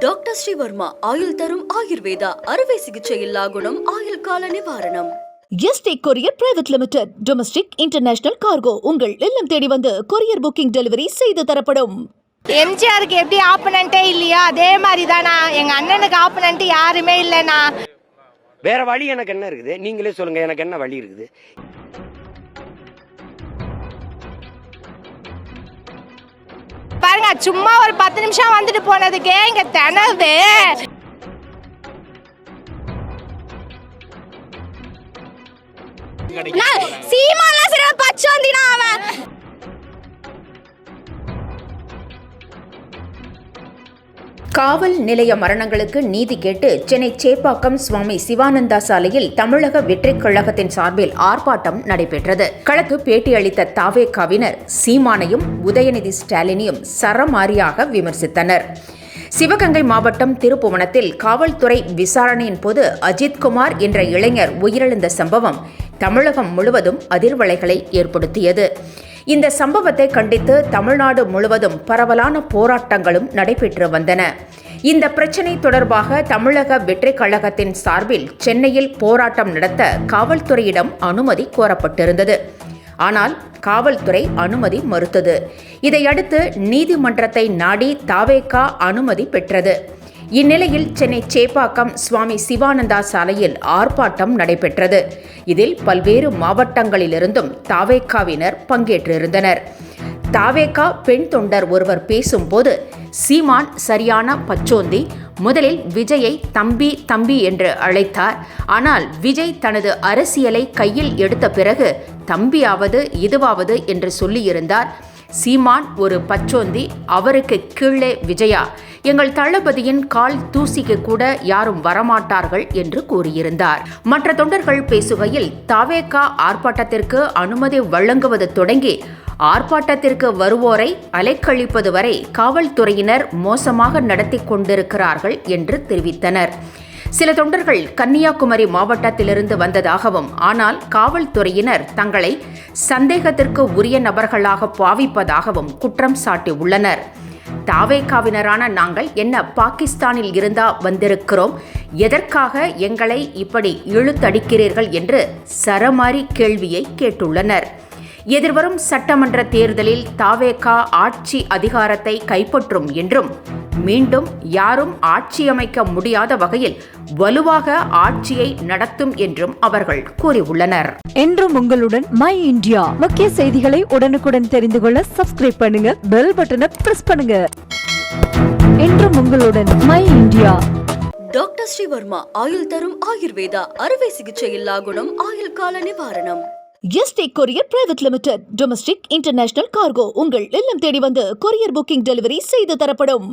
Doctor Sreevarma ஆயுள் தரும் ஆயுர்வேதா அறுவை சிகிச்சையில்லா குணம் ஆயுள் கால நிவாரணம். Yesterday courier private limited domestic international cargo உங்கள் இல்லம் தேடி வந்து கொரியர் புக்கிங் டெலிவரி செய்து தரப்படும். எம்ஜிஆருக்கு எப்படி ஆப்பனண்டே இல்லையா அதே மாதிரி தானா எங்க அண்ணனுக்கு ஆப்பனண்ட் யாருமே இல்லைண்ணா. வேற வழி எனக்கு என்ன இருக்குது? நீங்களே சொல்லுங்க, எனக்கு என்ன வழி இருக்குது? பாருங்க, சும்மா ஒரு 10 நிமிஷம் வந்துட்டு போனதுக்கே இங்க திணறுது. சீமான்லாம் சரியா பச்சை வந்தினா அவன். காவல் நிலைய மரணங்களுக்கு நீதி கேட்டு சென்னை சேப்பாக்கம் சுவாமி சிவானந்தா சாலையில் தமிழக வெற்றிக் கழகத்தின் சார்பில் ஆர்ப்பாட்டம் நடைபெற்றது. களக்கு பேட்டியளித்த தாவேகாவினர் சீமானையும் உதயநிதி ஸ்டாலினையும் சரமாரியாக விமர்சித்தனர். சிவகங்கை மாவட்டம் திருப்புவனத்தில் காவல்துறை விசாரணையின் போது அஜித்குமார் என்ற இளைஞர் உயிரிழந்த சம்பவம் தமிழகம் முழுவதும் அதிர்வலைகளை ஏற்படுத்தியது. இந்த சம்பவத்தை கண்டித்து தமிழ்நாடு முழுவதும் பரவலான போராட்டங்களும் நடைபெற்று வந்தன. இந்த பிரச்சினை தொடர்பாக தமிழக வெற்றிக் கழகத்தின் சார்பில் சென்னையில் போராட்டம் நடத்த காவல்துறையிடம் அனுமதி கோரப்பட்டிருந்தது. ஆனால் காவல்துறை அனுமதி மறுத்தது. இதையடுத்து நீதிமன்றத்தை நாடி தாவேகா அனுமதி பெற்றது. இந்நிலையில் சென்னை சேப்பாக்கம் சுவாமி சிவானந்தா சாலையில் ஆர்ப்பாட்டம் நடைபெற்றது. இதில் பல்வேறு மாவட்டங்களிலிருந்தும் தாவேகாவினர் பங்கேற்றிருந்தனர். தாவேகா பெண் தொண்டர் ஒருவர் பேசும்போது, சீமான் சரியான பச்சோந்தி, முதலில் விஜயை தம்பி தம்பி என்று அழைத்தார். ஆனால் விஜய் தனது அரசியலை கையில் எடுத்த பிறகு தம்பியாவது இதுவாவது என்று சொல்லியிருந்தார். சீமான் ஒரு பச்சோந்தி, அவருக்கு கீழே விஜயா, எங்கள் தளபதியின் கால் தூசிக்கு கூட யாரும் வரமாட்டார்கள் என்று கூறியிருந்தார். மற்ற தொண்டர்கள் பேசுகையில், தாவேகா ஆர்ப்பாட்டத்திற்கு அனுமதி வழங்குவது தொடங்கி ஆர்ப்பாட்டத்திற்கு வருவோரை அலைக்கழிப்பது வரை காவல்துறையினர் மோசமாக நடத்தி கொண்டிருக்கிறார்கள் என்று தெரிவித்தனர். சில தொண்டர்கள் கன்னியாகுமரி மாவட்டத்திலிருந்து வந்ததாகவும், ஆனால் காவல்துறையினர் தங்களை சந்தேகத்திற்கு உரிய நபர்களாக பாவிப்பதாகவும் குற்றம் சாட்டியுள்ளனர். தாவேகாவினரான நாங்கள் என்ன பாகிஸ்தானில் இருந்தா வந்திருக்கிறோம், எதற்காக எங்களை இப்படி இழுத்தடிக்கிறீர்கள் என்று சரமாரி கேள்வியை கேட்டுள்ளனர். எதிர்வரும் சட்டமன்ற தேர்தலில் தாவேகா ஆட்சி அதிகாரத்தை கைப்பற்றும் என்றும், மீண்டும் யாரும் ஆட்சி அமைக்க முடியாத வகையில் வலுவாக ஆட்சியை நடத்தும் என்றும் அவர்கள் கூறியுள்ளனர். என்றும் உங்களுடன் மை இந்தியா முக்கிய செய்திகளை உடனுக்குடன் தெரிந்து கொள்ள சப்ஸ்கிரைப் பண்ணுங்க, பெல் பட்டனை பிரஸ் பண்ணுங்க. என்றும் உங்களுடன் மை இந்தியா. டாக்டர் ஸ்ரீவர்மா ஆயுள் தரும் ஆயுர்வேதா அறுவை சிகிச்சையில்லா குணம் ஆயுள் கால நிவாரணம். Yesterday courier private limited domestic international cargo உங்கள் இல்லம் தேடி வந்து கொரியர் புக்கிங் டெலிவரி செய்து தரப்படும்.